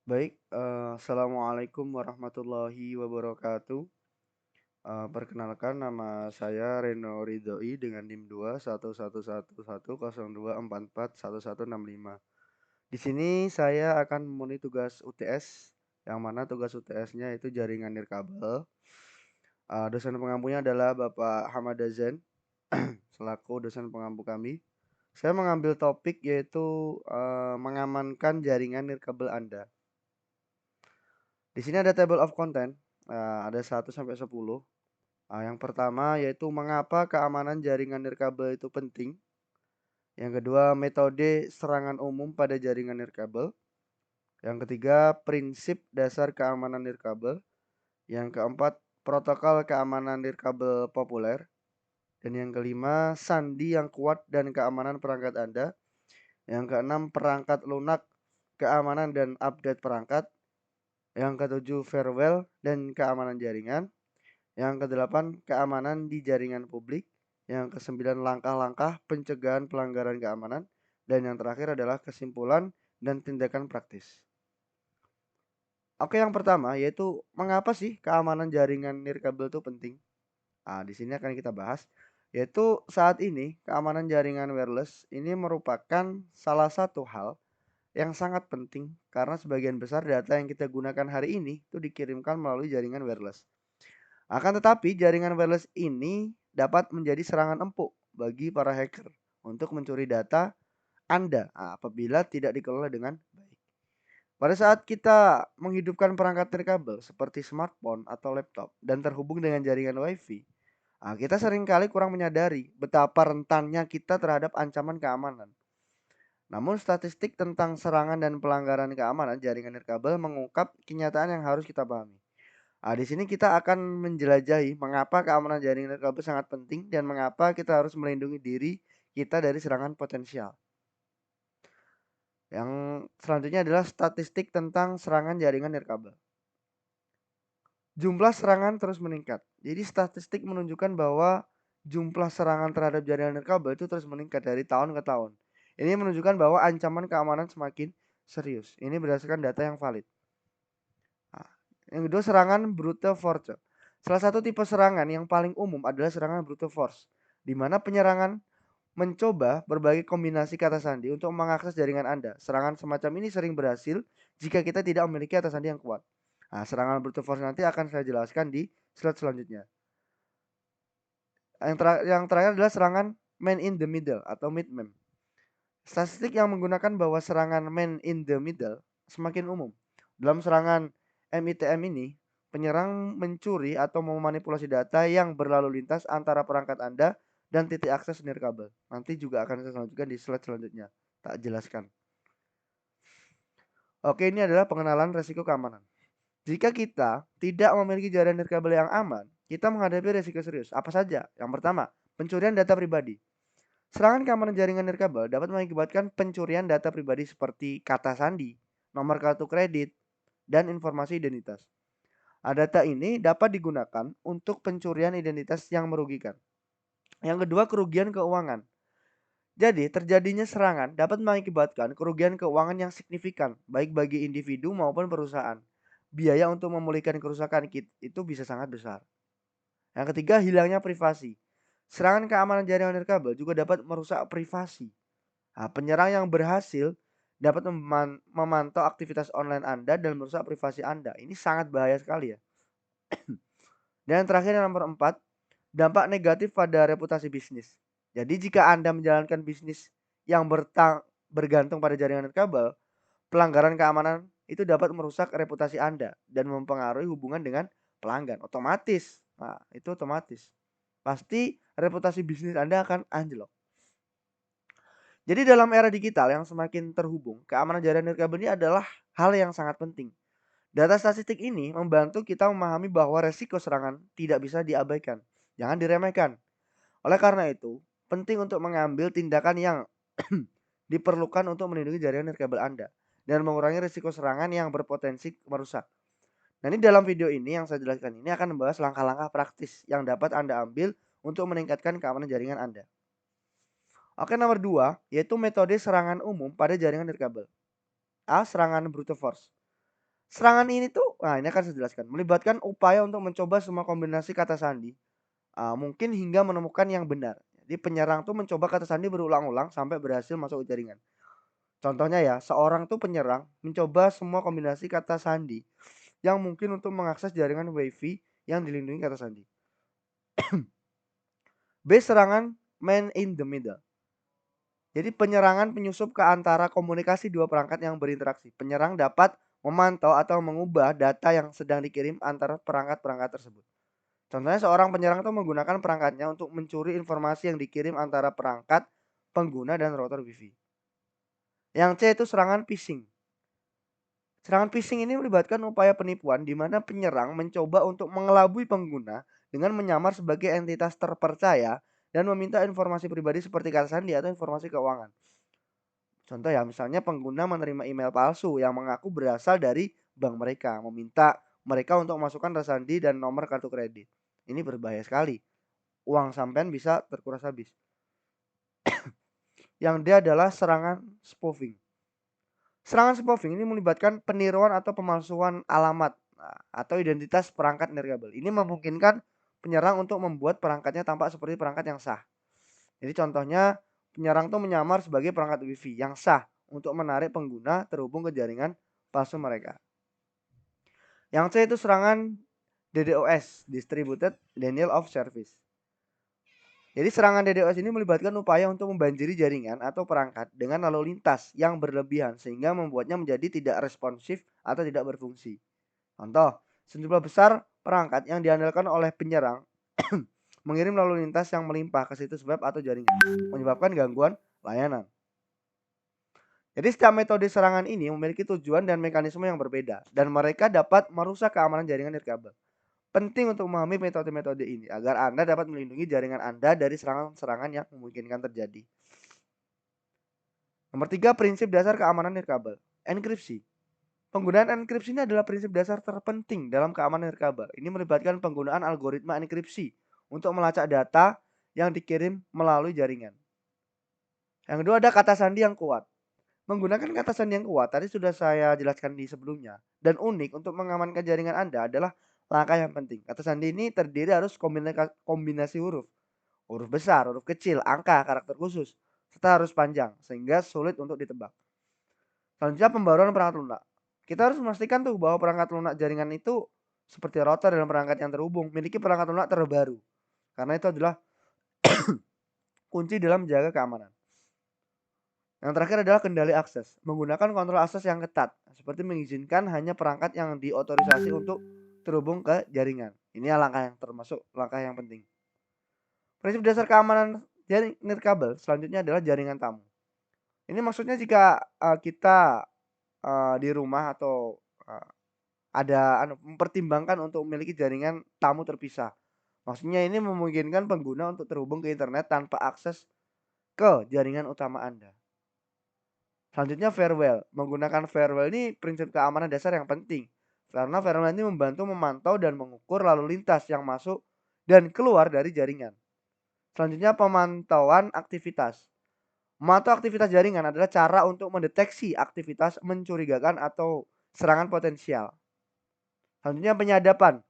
Baik, assalamualaikum warahmatullahi wabarakatuh. Perkenalkan nama saya Reno Ridhoi dengan NIM 2111110244115. Di sini saya akan memenuhi tugas UTS, yang mana tugas UTS-nya itu jaringan nirkabel. Dosen pengampunya adalah Bapak Hamad Zain selaku dosen pengampu kami. Saya mengambil topik yaitu mengamankan jaringan nirkabel Anda. Di sini ada table of content, ada 1 sampai 10. Yang pertama yaitu mengapa keamanan jaringan nirkabel itu penting. Yang kedua, metode serangan umum pada jaringan nirkabel. Yang ketiga, prinsip dasar keamanan nirkabel. Yang keempat, protokol keamanan nirkabel populer. Dan yang kelima, sandi yang kuat dan keamanan perangkat Anda. Yang keenam, perangkat lunak, keamanan dan update perangkat. Yang ketujuh, firewall dan keamanan jaringan. Yang kedelapan, keamanan di jaringan publik. Yang kesembilan, langkah-langkah pencegahan pelanggaran keamanan. Dan yang terakhir adalah kesimpulan dan tindakan praktis. Oke, yang pertama yaitu mengapa sih keamanan jaringan nirkabel itu penting? Di sini akan kita bahas yaitu saat ini keamanan jaringan wireless ini merupakan salah satu hal yang sangat penting karena sebagian besar data yang kita gunakan hari ini itu dikirimkan melalui jaringan wireless. Akan tetapi jaringan wireless ini dapat menjadi serangan empuk bagi para hacker untuk mencuri data Anda apabila tidak dikelola dengan baik. Pada saat kita menghidupkan perangkat nirkabel seperti smartphone atau laptop dan terhubung dengan jaringan WiFi, kita seringkali kurang menyadari betapa rentannya kita terhadap ancaman keamanan. Namun statistik tentang serangan dan pelanggaran keamanan jaringan nirkabel mengungkap kenyataan yang harus kita pahami. Di sini kita akan menjelajahi mengapa keamanan jaringan nirkabel sangat penting dan mengapa kita harus melindungi diri kita dari serangan potensial. Yang selanjutnya adalah statistik tentang serangan jaringan nirkabel. Jumlah serangan terus meningkat. Jadi statistik menunjukkan bahwa jumlah serangan terhadap jaringan nirkabel itu terus meningkat dari tahun ke tahun. Ini menunjukkan bahwa ancaman keamanan semakin serius. Ini berdasarkan data yang valid. Yang kedua, serangan brute force. Salah satu tipe serangan yang paling umum adalah serangan brute force, di mana penyerangan mencoba berbagai kombinasi kata sandi untuk mengakses jaringan Anda. Serangan semacam ini sering berhasil jika kita tidak memiliki kata sandi yang kuat. Serangan brute force nanti akan saya jelaskan di slide selanjutnya. Yang terakhir adalah serangan man in the middle atau mid-mem. Statistik yang menggunakan bahwa serangan man in the middle semakin umum. Dalam serangan MITM ini, penyerang mencuri atau memanipulasi data yang berlalu lintas antara perangkat Anda dan titik akses nirkabel. Nanti juga akan saya lanjutkan di slide selanjutnya. Tak jelaskan. Oke, ini adalah pengenalan resiko keamanan. Jika kita tidak memiliki jaringan nirkabel yang aman, kita menghadapi resiko serius. Apa saja? Yang pertama, pencurian data pribadi. Serangan keamanan jaringan nirkabel dapat mengakibatkan pencurian data pribadi seperti kata sandi, nomor kartu kredit, dan informasi identitas. Data ini dapat digunakan untuk pencurian identitas yang merugikan. Yang kedua, kerugian keuangan. Jadi, terjadinya serangan dapat mengakibatkan kerugian keuangan yang signifikan, baik bagi individu maupun perusahaan. Biaya untuk memulihkan kerusakan itu bisa sangat besar. Yang ketiga, hilangnya privasi. Serangan keamanan jaringan nirkabel juga dapat merusak privasi. Penyerang yang berhasil dapat memantau aktivitas online Anda dan merusak privasi Anda. Ini sangat bahaya sekali ya. Dan yang terakhir yang nomor 4, dampak negatif pada reputasi bisnis. Jadi jika Anda menjalankan bisnis yang bergantung pada jaringan nirkabel, pelanggaran keamanan itu dapat merusak reputasi Anda dan mempengaruhi hubungan dengan pelanggan. Otomatis. Itu otomatis. Pasti reputasi bisnis Anda akan anjlok. Jadi dalam era digital yang semakin terhubung, keamanan jaringan nirkabel ini adalah hal yang sangat penting. Data statistik ini membantu kita memahami bahwa resiko serangan tidak bisa diabaikan. Jangan diremehkan. Oleh karena itu, penting untuk mengambil tindakan yang diperlukan untuk melindungi jaringan nirkabel Anda dan mengurangi risiko serangan yang berpotensi merusak. Nah, ini dalam video ini yang saya jelaskan ini akan membahas langkah-langkah praktis yang dapat Anda ambil untuk meningkatkan keamanan jaringan Anda. Oke, nomor 2 yaitu metode serangan umum pada jaringan nirkabel. Serangan brute force. Serangan ini tuh, nah ini akan saya jelaskan, melibatkan upaya untuk mencoba semua kombinasi kata sandi, mungkin hingga menemukan yang benar. Jadi penyerang tuh mencoba kata sandi berulang-ulang sampai berhasil masuk ke jaringan. Contohnya ya, seorang tuh penyerang mencoba semua kombinasi kata sandi yang mungkin untuk mengakses jaringan WiFi yang dilindungi kata sandi. B. Serangan man in the middle. Jadi penyerangan penyusup ke antara komunikasi dua perangkat yang berinteraksi. Penyerang dapat memantau atau mengubah data yang sedang dikirim antara perangkat-perangkat tersebut. Contohnya seorang penyerang itu menggunakan perangkatnya untuk mencuri informasi yang dikirim antara perangkat, pengguna, dan router Wi-Fi. Yang C itu serangan phishing. Serangan phishing ini melibatkan upaya penipuan di mana penyerang mencoba untuk mengelabui pengguna dengan menyamar sebagai entitas terpercaya dan meminta informasi pribadi seperti kata sandi atau informasi keuangan. Contoh ya, misalnya pengguna menerima email palsu yang mengaku berasal dari bank mereka, meminta mereka untuk memasukkan data sandi dan nomor kartu kredit. Ini berbahaya sekali. Uang sampean bisa terkuras habis. Yang dia adalah serangan spoofing. Serangan spoofing ini melibatkan peniruan atau pemalsuan alamat atau identitas perangkat nirkabel. Ini memungkinkan penyerang untuk membuat perangkatnya tampak seperti perangkat yang sah. Jadi contohnya penyerang itu menyamar sebagai perangkat Wi-Fi yang sah untuk menarik pengguna terhubung ke jaringan palsu mereka. Yang C itu serangan DDoS, Distributed Denial of Service. Jadi serangan DDoS ini melibatkan upaya untuk membanjiri jaringan atau perangkat dengan lalu lintas yang berlebihan sehingga membuatnya menjadi tidak responsif atau tidak berfungsi. Contoh, sejumlah besar perangkat yang diandalkan oleh penyerang mengirim lalu lintas yang melimpah ke situs web atau jaringan, menyebabkan gangguan layanan. Jadi setiap metode serangan ini memiliki tujuan dan mekanisme yang berbeda dan mereka dapat merusak keamanan jaringan nirkabel. Penting untuk memahami metode-metode ini agar Anda dapat melindungi jaringan Anda dari serangan-serangan yang memungkinkan terjadi. Nomor 3, prinsip dasar keamanan nirkabel. Enkripsi. Penggunaan enkripsi ini adalah prinsip dasar terpenting dalam keamanan nirkabel. Ini melibatkan penggunaan algoritma enkripsi untuk melacak data yang dikirim melalui jaringan. Yang kedua ada kata sandi yang kuat. Menggunakan kata sandi yang kuat tadi sudah saya jelaskan di sebelumnya. Dan unik untuk mengamankan jaringan Anda adalah langkah yang penting. Kata sandi ini terdiri harus kombinasi huruf. Huruf besar, huruf kecil, angka, karakter khusus. Serta harus panjang sehingga sulit untuk ditebak. Selanjutnya pembaruan perangkat lunak. Kita harus memastikan tuh bahwa perangkat lunak jaringan itu seperti router dan perangkat yang terhubung memiliki perangkat lunak terbaru. Karena itu adalah kunci dalam menjaga keamanan. Yang terakhir adalah kendali akses. Menggunakan kontrol akses yang ketat, seperti mengizinkan hanya perangkat yang diotorisasi untuk terhubung ke jaringan. Ini langkah yang termasuk langkah yang penting. Prinsip dasar keamanan jaring nirkabel selanjutnya adalah jaringan tamu. Ini maksudnya jika kita di rumah atau ada mempertimbangkan untuk memiliki jaringan tamu terpisah. Maksudnya ini memungkinkan pengguna untuk terhubung ke internet tanpa akses ke jaringan utama Anda. Selanjutnya firewall. Menggunakan firewall ini prinsip keamanan dasar yang penting. Karena firewall ini membantu memantau dan mengukur lalu lintas yang masuk dan keluar dari jaringan. Selanjutnya pemantauan aktivitas. Memantau aktivitas jaringan adalah cara untuk mendeteksi aktivitas mencurigakan atau serangan potensial. Selanjutnya penyadapan.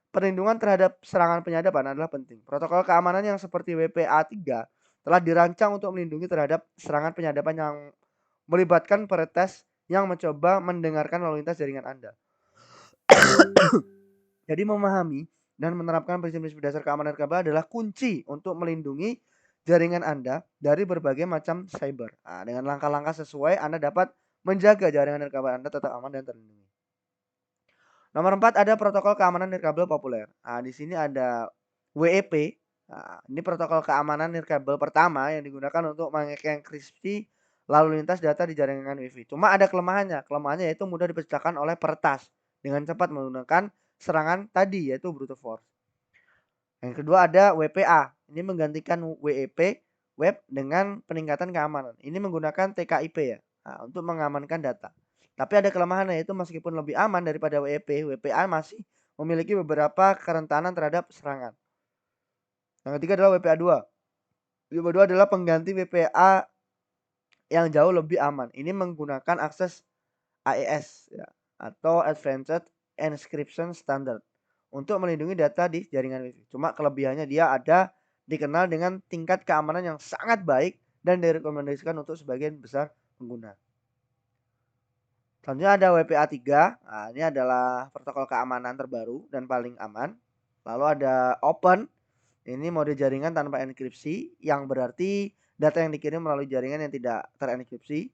Perlindungan terhadap serangan penyadapan adalah penting. Protokol keamanan yang seperti WPA3 telah dirancang untuk melindungi terhadap serangan penyadapan yang melibatkan peretas yang mencoba mendengarkan lalu lintas jaringan Anda. Jadi memahami dan menerapkan prinsip-prinsip dasar keamanan nirkabel adalah kunci untuk melindungi jaringan Anda dari berbagai macam cyber. Nah, dengan langkah-langkah sesuai Anda dapat menjaga jaringan nirkabel Anda tetap aman dan terlindungi. Nomor 4 ada protokol keamanan nirkabel populer. Nah, di sini ada WEP. Nah, ini protokol keamanan nirkabel pertama yang digunakan untuk mengenkripsi lalu lintas data di jaringan Wi-Fi. Cuma ada kelemahannya. Kelemahannya yaitu mudah dipecahkan oleh peretas dengan cepat menggunakan serangan tadi yaitu brute force. Yang kedua ada WPA. Ini menggantikan WEP web dengan peningkatan keamanan. Ini menggunakan TKIP ya. Nah, untuk mengamankan data. Tapi ada kelemahan yaitu meskipun lebih aman daripada WEP, WPA masih memiliki beberapa kerentanan terhadap serangan. Yang ketiga adalah WPA2. WPA2 adalah pengganti WPA yang jauh lebih aman. Ini menggunakan akses AES ya. atau Advanced Encryption Standard untuk melindungi data di jaringan Wi-Fi. Cuma kelebihannya dia dikenal dengan tingkat keamanan yang sangat baik dan direkomendasikan untuk sebagian besar pengguna. Selanjutnya ada WPA3. Nah, ini adalah protokol keamanan terbaru dan paling aman. Lalu ada Open. Ini mode jaringan tanpa enkripsi yang berarti data yang dikirim melalui jaringan yang tidak terenkripsi.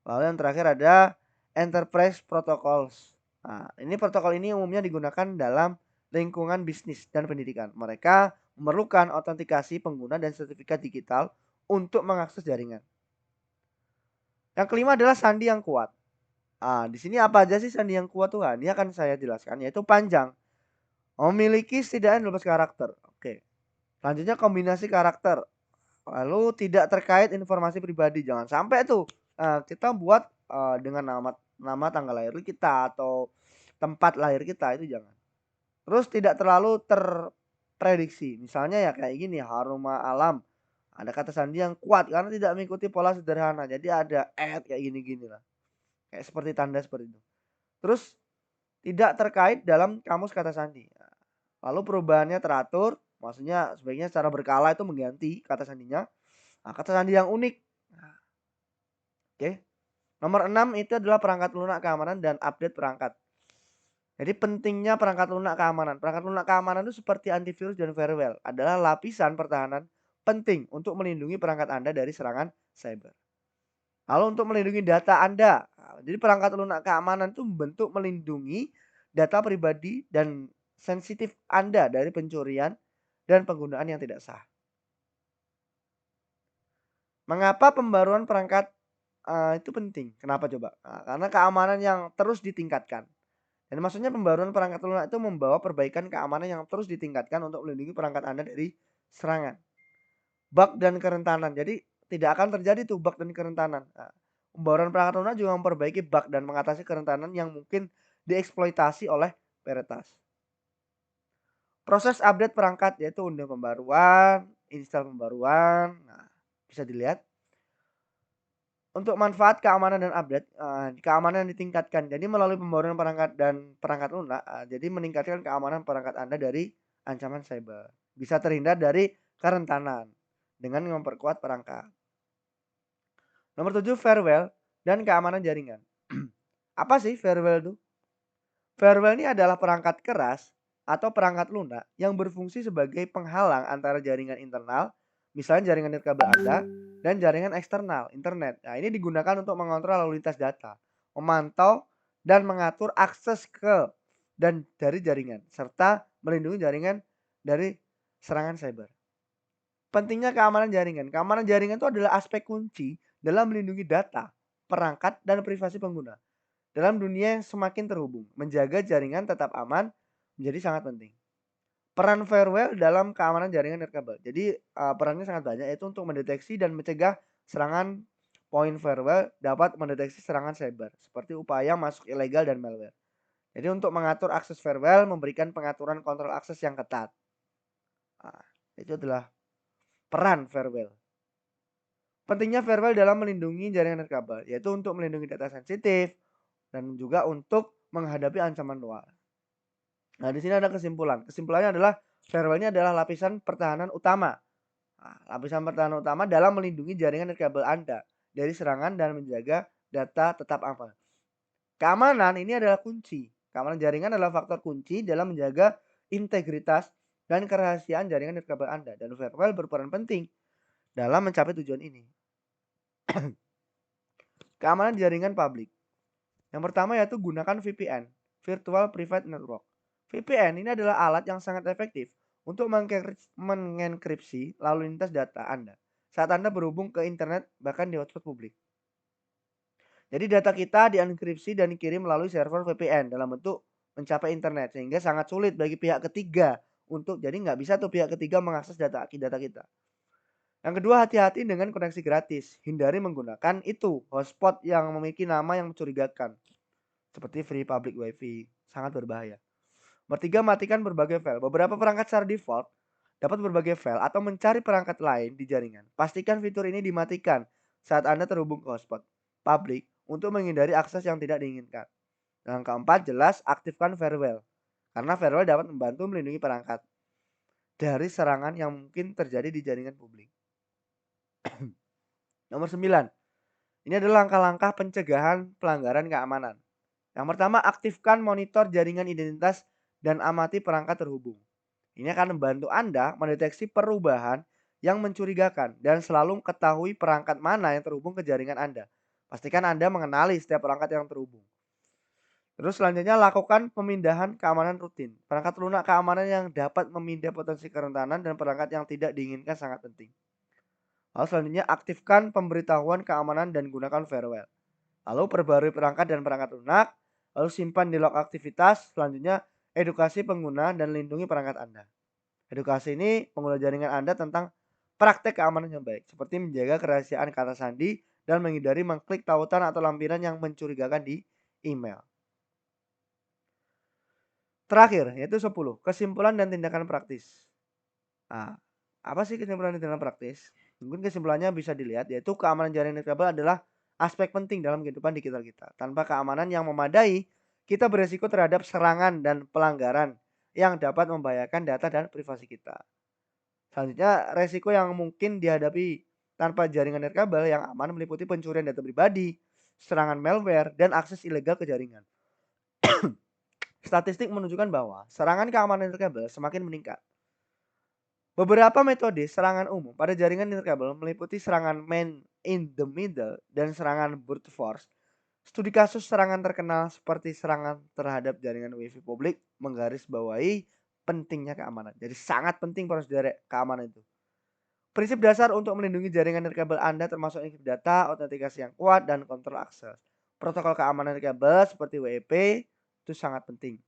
Lalu yang terakhir ada Enterprise Protocols. Nah, ini protokol ini umumnya digunakan dalam lingkungan bisnis dan pendidikan. Mereka memerlukan autentikasi pengguna dan sertifikat digital untuk mengakses jaringan. Yang kelima adalah sandi yang kuat. Ah, di sini apa aja sih sandi yang kuat tuh? Ini akan saya jelaskan, yaitu panjang, memiliki setidaknya 12 karakter. Oke. Selanjutnya kombinasi karakter. Lalu tidak terkait informasi pribadi. Jangan sampai tuh kita buat dengan nama tanggal lahir kita atau tempat lahir kita, itu jangan. Terus tidak terlalu terprediksi. Misalnya ya kayak gini, Haruma Alam. Ada kata sandi yang kuat karena tidak mengikuti pola sederhana. Jadi ada kayak gini-gini lah. Kayak seperti tanda seperti itu. Terus tidak terkait dalam kamus kata sandi. Lalu perubahannya teratur, maksudnya sebaiknya secara berkala itu mengganti kata sandinya. Nah, kata sandi yang unik. Oke. Nomor 6 itu adalah perangkat lunak keamanan dan update perangkat. Jadi pentingnya perangkat lunak keamanan. Perangkat lunak keamanan itu seperti antivirus dan firewall adalah lapisan pertahanan penting untuk melindungi perangkat Anda dari serangan cyber. Lalu untuk melindungi data Anda. Jadi perangkat lunak keamanan itu membentuk melindungi data pribadi dan sensitif Anda dari pencurian dan penggunaan yang tidak sah. Mengapa pembaruan perangkat itu penting? Kenapa coba? Karena keamanan yang terus ditingkatkan. Dan maksudnya pembaruan perangkat lunak itu membawa perbaikan keamanan yang terus ditingkatkan untuk melindungi perangkat Anda dari serangan, bug dan kerentanan. Jadi tidak akan terjadi tuh bug dan kerentanan. Pembaruan perangkat lunak juga memperbaiki bug dan mengatasi kerentanan yang mungkin dieksploitasi oleh peretas. Proses update perangkat yaitu unduh pembaruan, install pembaruan. Nah, bisa dilihat. Untuk manfaat keamanan dan update, keamanan ditingkatkan. Jadi melalui pembaruan perangkat dan perangkat lunak, jadi meningkatkan keamanan perangkat Anda dari ancaman cyber. Bisa terhindar dari kerentanan dengan memperkuat perangkat. Nomor 7, firewall dan keamanan jaringan. Apa sih firewall itu? Firewall ini adalah perangkat keras atau perangkat lunak yang berfungsi sebagai penghalang antara jaringan internal, misalnya jaringan nirkabel Anda, dan jaringan eksternal, internet. Nah, ini digunakan untuk mengontrol lalu lintas data, memantau dan mengatur akses ke dan dari jaringan, serta melindungi jaringan dari serangan cyber. Pentingnya keamanan jaringan. Keamanan jaringan itu adalah aspek kunci dalam melindungi data, perangkat, dan privasi pengguna. Dalam dunia yang semakin terhubung, menjaga jaringan tetap aman menjadi sangat penting. Peran firewall dalam keamanan jaringan nirkabel. Jadi perannya sangat banyak, yaitu untuk mendeteksi dan mencegah serangan. Poin firewall dapat mendeteksi serangan cyber seperti upaya masuk ilegal dan malware. Jadi untuk mengatur akses firewall memberikan pengaturan kontrol akses yang ketat. Nah, itu adalah peran firewall. Pentingnya firewall dalam melindungi jaringan nirkabel, yaitu untuk melindungi data sensitif dan juga untuk menghadapi ancaman luar. Nah, di sini ada kesimpulan. Kesimpulannya adalah firewall ini adalah lapisan pertahanan utama. Nah, lapisan pertahanan utama dalam melindungi jaringan nirkabel Anda dari serangan dan menjaga data tetap aman. Keamanan ini adalah kunci. Keamanan jaringan adalah faktor kunci dalam menjaga integritas dan kerahasiaan jaringan nirkabel Anda, dan firewall berperan penting dalam mencapai tujuan ini. Keamanan jaringan publik. Yang pertama yaitu gunakan VPN, Virtual Private Network. VPN ini adalah alat yang sangat efektif untuk mengenkripsi lalu lintas data Anda saat Anda berhubung ke internet, bahkan di hotspot publik. Jadi data kita dienkripsi dan dikirim melalui server VPN dalam bentuk mencapai internet, sehingga sangat sulit bagi pihak ketiga untuk, jadi nggak bisa tuh pihak ketiga mengakses data kita. Yang kedua, hati-hati dengan koneksi gratis. Hindari menggunakan hotspot yang memiliki nama yang mencurigakan seperti free public wifi, sangat berbahaya. Nomor 3, matikan berbagai file. Beberapa perangkat secara default dapat berbagai file atau mencari perangkat lain di jaringan. Pastikan fitur ini dimatikan saat Anda terhubung ke hotspot publik untuk menghindari akses yang tidak diinginkan. Yang keempat, jelas aktifkan firewall. Karena firewall dapat membantu melindungi perangkat dari serangan yang mungkin terjadi di jaringan publik. Nomor 9. Ini adalah langkah-langkah pencegahan pelanggaran keamanan. Yang pertama, aktifkan monitor jaringan identitas dan amati perangkat terhubung. Ini akan membantu Anda mendeteksi perubahan yang mencurigakan dan selalu ketahui perangkat mana yang terhubung ke jaringan Anda. Pastikan Anda mengenali setiap perangkat yang terhubung. Terus selanjutnya lakukan pemindahan keamanan rutin. Perangkat lunak keamanan yang dapat memindah potensi kerentanan dan perangkat yang tidak diinginkan sangat penting. Lalu selanjutnya aktifkan pemberitahuan keamanan dan gunakan firewall. Lalu perbarui perangkat dan perangkat lunak. Lalu simpan di log aktivitas. Selanjutnya edukasi pengguna dan lindungi perangkat Anda. Edukasi ini pengguna jaringan Anda tentang praktek keamanan yang baik. Seperti menjaga kerahasiaan kata sandi dan menghindari mengklik tautan atau lampiran yang mencurigakan di email. Terakhir, yaitu 10. Kesimpulan dan tindakan praktis. Nah, apa sih kesimpulan dan tindakan praktis? Mungkin kesimpulannya bisa dilihat, yaitu keamanan jaringan nirkabel adalah aspek penting dalam kehidupan digital kita. Tanpa keamanan yang memadai, kita beresiko terhadap serangan dan pelanggaran yang dapat membahayakan data dan privasi kita. Selanjutnya, resiko yang mungkin dihadapi tanpa jaringan nirkabel yang aman meliputi pencurian data pribadi, serangan malware, dan akses ilegal ke jaringan. Statistik menunjukkan bahwa serangan keamanan nirkabel semakin meningkat. Beberapa metode serangan umum pada jaringan nirkabel meliputi serangan man in the middle dan serangan brute force. Studi kasus serangan terkenal seperti serangan terhadap jaringan WiFi publik menggarisbawahi pentingnya keamanan. Jadi sangat penting prosedur keamanan itu. Prinsip dasar untuk melindungi jaringan nirkabel Anda termasuk enkripsi data, autentikasi yang kuat, dan kontrol akses. Protokol keamanan nirkabel seperti WEP itu sangat penting.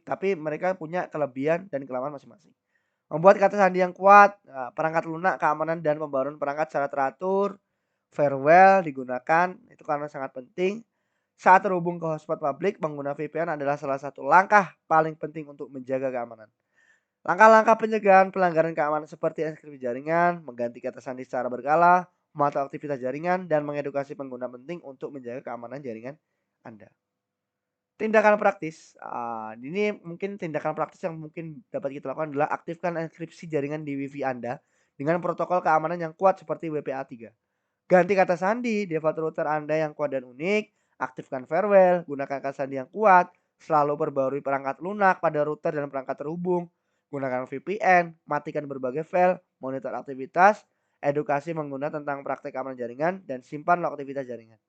Tapi mereka punya kelebihan dan kelemahan masing-masing. Membuat kata sandi yang kuat, perangkat lunak keamanan dan pembaruan perangkat secara teratur, firewall digunakan, itu karena sangat penting. Saat terhubung ke hotspot publik, pengguna VPN adalah salah satu langkah paling penting untuk menjaga keamanan. Langkah-langkah pencegahan pelanggaran keamanan seperti enkripsi jaringan, mengganti kata sandi secara berkala, memantau aktivitas jaringan, dan mengedukasi pengguna penting untuk menjaga keamanan jaringan Anda. Tindakan praktis, ini mungkin tindakan praktis yang mungkin dapat kita lakukan adalah aktifkan enkripsi jaringan di WiFi Anda dengan protokol keamanan yang kuat seperti WPA3. Ganti kata sandi default router Anda yang kuat dan unik, aktifkan firewall, gunakan kata sandi yang kuat, selalu perbarui perangkat lunak pada router dan perangkat terhubung, gunakan VPN, matikan berbagai file, monitor aktivitas, edukasi pengguna tentang praktek keamanan jaringan, dan simpan log aktivitas jaringan.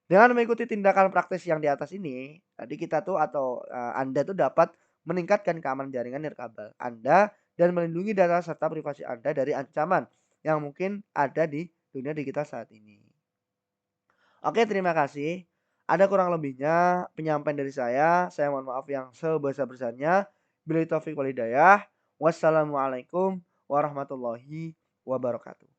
Dengan mengikuti tindakan praktis yang di atas ini, tadi kita tuh atau, Anda tuh dapat meningkatkan keamanan jaringan nirkabel Anda dan melindungi data serta privasi Anda dari ancaman yang mungkin ada di dunia digital saat ini. Oke, terima kasih. Ada kurang lebihnya penyampaian dari saya mohon maaf yang sebesar-besarnya. Billahi taufik wal hidayah. Wassalamualaikum warahmatullahi wabarakatuh.